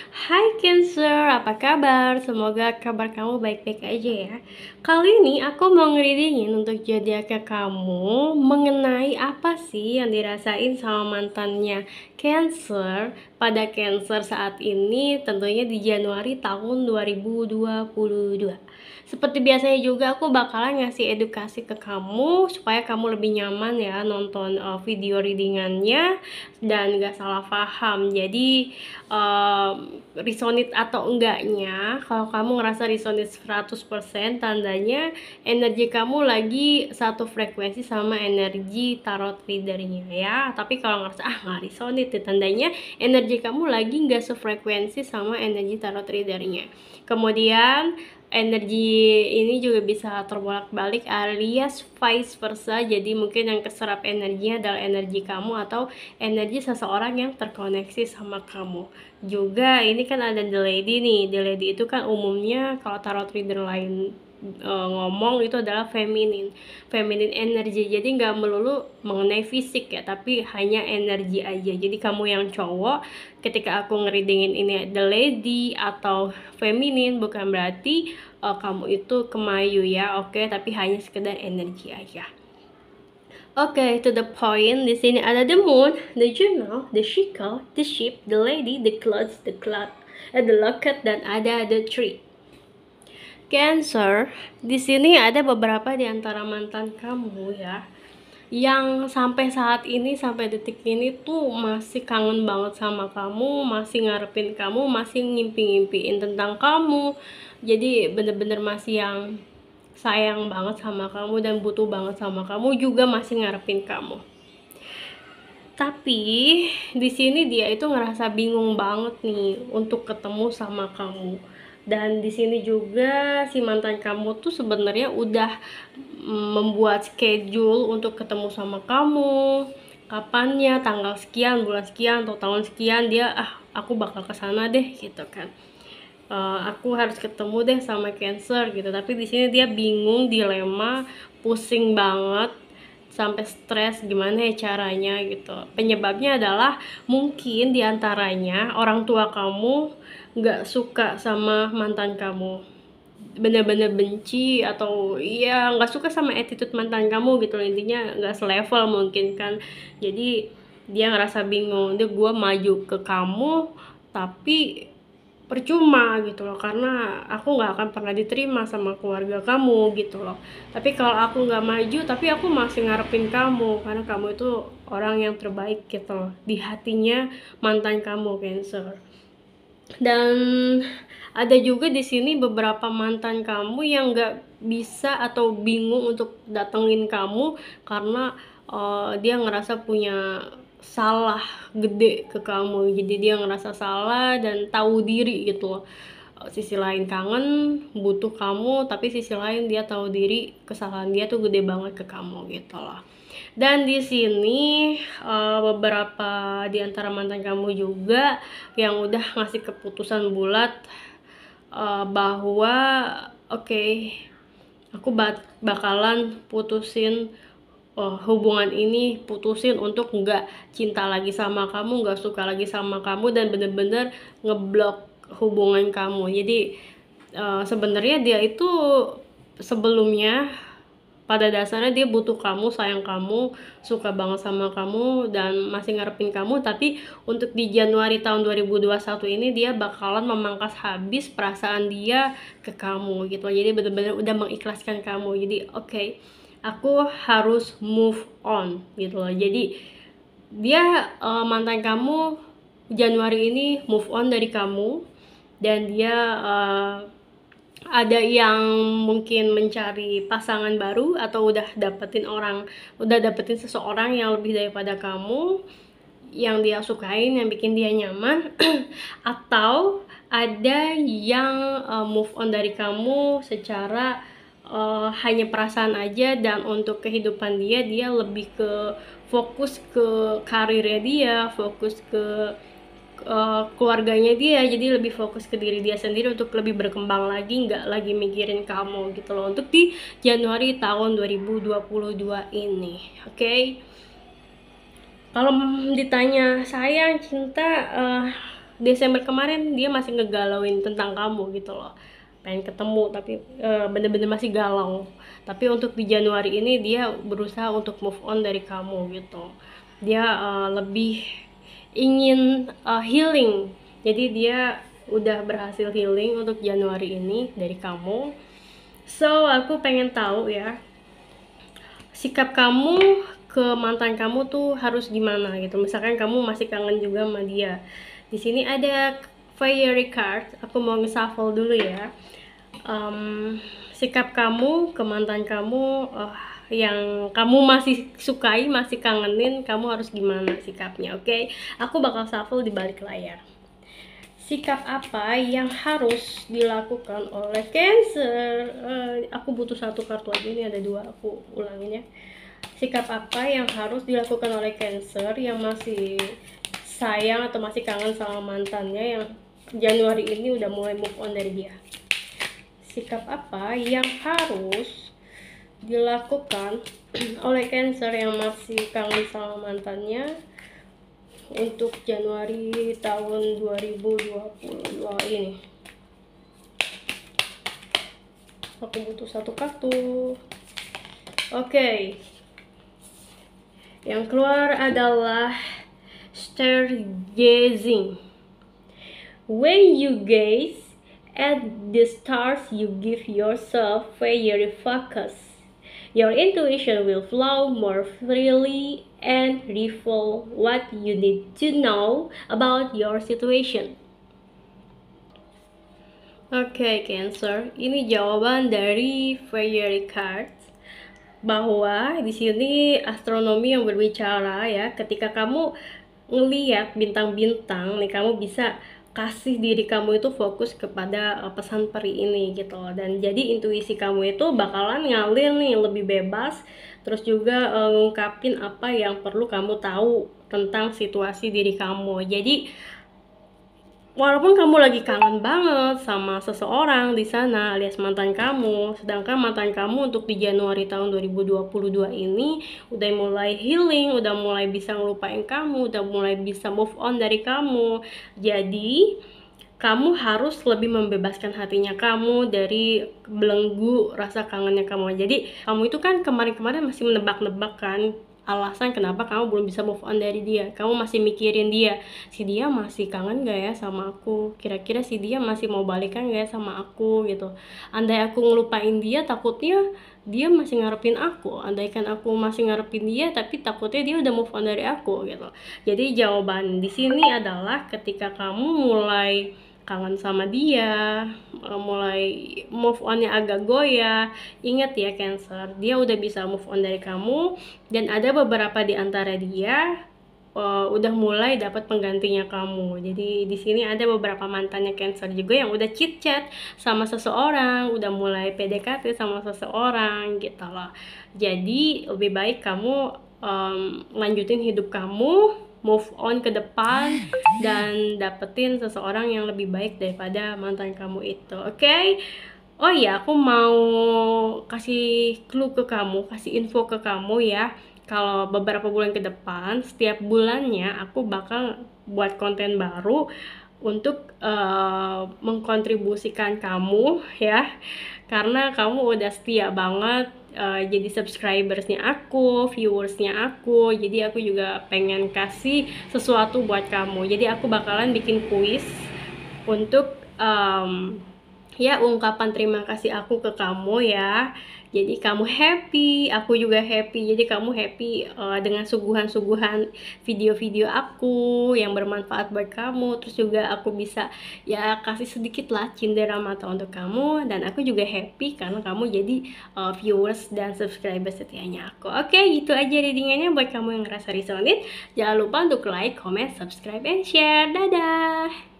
Hai Cancer, apa kabar? Semoga kabar kamu baik-baik aja ya. Kali ini aku mau ngereadingin untuk zodiaknya kamu mengenai apa sih yang dirasain sama mantannya Cancer pada Cancer saat ini, tentunya di Januari tahun 2022. Seperti biasanya juga aku bakalan ngasih edukasi ke kamu supaya kamu lebih nyaman ya nonton video readingannya dan gak salah paham. Jadi resonate atau enggaknya, kalau kamu ngerasa resonate 100%, tandanya energi kamu lagi satu frekuensi sama energi tarot readernya ya. Tapi kalau ngerasa nggak resonate, tandanya energi kamu lagi nggak sefrekuensi sama energi tarot readernya. Kemudian energi ini juga bisa terbolak-balik alias vice versa. Jadi mungkin yang keserap energinya adalah energi kamu atau energi seseorang yang terkoneksi sama kamu. Juga ini kan ada the lady nih. The lady itu kan umumnya kalau tarot reader lain ngomong itu adalah feminine energi, jadi nggak melulu mengenai fisik ya, tapi hanya energi aja. Jadi kamu yang cowok, ketika aku ngereadingin ini the lady atau feminine, bukan berarti kamu itu kemayu ya, oke, tapi hanya sekedar energi aja. Oke, to the point. Di sini ada the moon, the journal, the shekel, the ship, the lady, the clothes, the clock, the locket, dan ada the tree. Cancer, di sini ada beberapa di antara mantan kamu ya, yang sampai saat ini, sampai detik ini tuh masih kangen banget sama kamu, masih ngarepin kamu, masih ngimpi-ngimpiin tentang kamu. Jadi bener-bener masih yang sayang banget sama kamu dan butuh banget sama kamu, juga masih ngarepin kamu. Tapi di sini dia itu ngerasa bingung banget nih untuk ketemu sama kamu. Dan di sini juga si mantan kamu tuh sebenarnya udah membuat schedule untuk ketemu sama kamu. Kapannya, tanggal sekian, bulan sekian, atau tahun sekian, dia aku bakal kesana deh gitu kan. Aku harus ketemu deh sama Cancer gitu. Tapi di sini dia bingung, dilema, pusing banget, sampai stres gimana ya caranya gitu. Penyebabnya adalah mungkin diantaranya orang tua kamu nggak suka sama mantan kamu, bener-bener benci, atau iya nggak suka sama attitude mantan kamu gitu, intinya nggak selevel mungkin kan. Jadi dia ngerasa bingung, dia gue maju ke kamu tapi percuma gitu loh, karena aku nggak akan pernah diterima sama keluarga kamu gitu loh. Tapi kalau aku nggak maju, tapi aku masih ngarepin kamu karena kamu itu orang yang terbaik gitu loh di hatinya mantan kamu, Cancer. Dan ada juga di sini beberapa mantan kamu yang nggak bisa atau bingung untuk datengin kamu karena dia ngerasa punya salah gede ke kamu. Jadi dia ngerasa salah dan tahu diri gitu loh. Sisi lain kangen, butuh kamu, tapi sisi lain dia tahu diri kesalahan dia tuh gede banget ke kamu gitu loh. Dan di sini beberapa di antara mantan kamu juga yang udah ngasih keputusan bulat bahwa oke, aku bakalan putusin hubungan ini, putusin untuk nggak cinta lagi sama kamu, nggak suka lagi sama kamu, dan bener-bener ngeblok hubungan kamu. Jadi sebenarnya dia itu sebelumnya pada dasarnya dia butuh kamu, sayang kamu, suka banget sama kamu, dan masih ngarepin kamu. Tapi untuk di Januari tahun 2021 ini dia bakalan memangkas habis perasaan dia ke kamu gitu. Jadi bener-bener udah mengikhlaskan kamu. Jadi oke, aku harus move on gitu loh. Jadi dia mantan kamu Januari ini move on dari kamu, dan dia ada yang mungkin mencari pasangan baru atau udah dapetin seseorang yang lebih daripada kamu, yang dia sukain, yang bikin dia nyaman. Atau ada yang move on dari kamu secara hanya perasaan aja, dan untuk kehidupan dia lebih ke fokus ke karirnya dia, fokus ke keluarganya dia. Jadi lebih fokus ke diri dia sendiri untuk lebih berkembang lagi, nggak lagi mikirin kamu gitu loh, untuk di Januari tahun 2022 ini. Oke. Kalau ditanya sayang, cinta, Desember kemarin dia masih ngegalauin tentang kamu gitu loh, pengen ketemu tapi bener-bener masih galau. Tapi untuk di Januari ini dia berusaha untuk move on dari kamu gitu. Dia lebih ingin healing, jadi dia udah berhasil healing untuk Januari ini dari kamu. So aku pengen tahu ya, sikap kamu ke mantan kamu tuh harus gimana gitu. Misalkan kamu masih kangen juga sama dia. Di sini ada fairy card, aku mau nge-shuffle dulu ya. Sikap kamu ke mantan kamu yang kamu masih sukai, masih kangenin, kamu harus gimana sikapnya, oke? Aku bakal shuffle di balik layar. Sikap apa yang harus dilakukan oleh Cancer? Aku butuh satu kartu aja, ini ada dua, aku ulangin ya. Sikap apa yang harus dilakukan oleh Cancer yang masih sayang atau masih kangen sama mantannya yang Januari ini udah mulai move on dari dia? Sikap apa yang harus dilakukan oleh Cancer yang masih kangen sama mantannya untuk Januari tahun 2022 ini? Aku butuh satu kartu. Oke. Yang keluar adalah stargazing. When you gaze at the stars, you give yourself very focus. Your intuition will flow more freely and reveal what you need to know about your situation. Oke, Cancer, ini jawaban dari fairy cards, bahwa di sini astronomi yang berbicara ya, ketika kamu ngelihat bintang-bintang nih, kamu bisa kasih diri kamu itu fokus kepada pesan peri ini gitu loh. Dan jadi intuisi kamu itu bakalan ngalir nih lebih bebas, terus juga ngungkapin apa yang perlu kamu tahu tentang situasi diri kamu. Jadi walaupun kamu lagi kangen banget sama seseorang di sana alias mantan kamu, sedangkan mantan kamu untuk di Januari tahun 2022 ini udah mulai healing, udah mulai bisa ngelupain kamu, udah mulai bisa move on dari kamu. Jadi kamu harus lebih membebaskan hatinya kamu dari belenggu rasa kangennya kamu. Jadi kamu itu kan kemarin-kemarin masih menebak-nebak kan alasan kenapa kamu belum bisa move on dari dia. Kamu masih mikirin dia, si dia masih kangen gak ya sama aku, kira-kira si dia masih mau balikan gak ya sama aku gitu. Andai aku ngelupain dia, takutnya dia masih ngarepin aku. Andaikan aku masih ngarepin dia, tapi takutnya dia udah move on dari aku gitu. Jadi jawaban di sini adalah ketika kamu mulai kangen sama dia, mulai move onnya agak goyah, ingat ya Cancer, dia udah bisa move on dari kamu, dan ada beberapa di antara dia udah mulai dapat penggantinya kamu. Jadi di sini ada beberapa mantannya Cancer juga yang udah chit chat sama seseorang, udah mulai PDKT sama seseorang gitu loh. Jadi lebih baik kamu lanjutin hidup kamu, move on ke depan, dan dapetin seseorang yang lebih baik daripada mantan kamu itu, oke? Oh iya, aku mau kasih clue ke kamu, kasih info ke kamu ya. Kalau beberapa bulan ke depan, setiap bulannya aku bakal buat konten baru untuk mengkontribusikan kamu ya, karena kamu udah setia banget jadi subscribersnya aku, viewersnya aku. Jadi aku juga pengen kasih sesuatu buat kamu. Jadi aku bakalan bikin kuis untuk ya ungkapan terima kasih aku ke kamu ya. Jadi kamu happy, aku juga happy. Jadi kamu happy dengan suguhan-suguhan video-video aku yang bermanfaat buat kamu. Terus juga aku bisa ya kasih sedikit lah cindera mata untuk kamu. Dan aku juga happy karena kamu jadi viewers dan subscriber setianya aku. Oke, gitu aja readingannya buat kamu yang ngerasa resonate. Jangan lupa untuk like, comment, subscribe, and share. Dadah!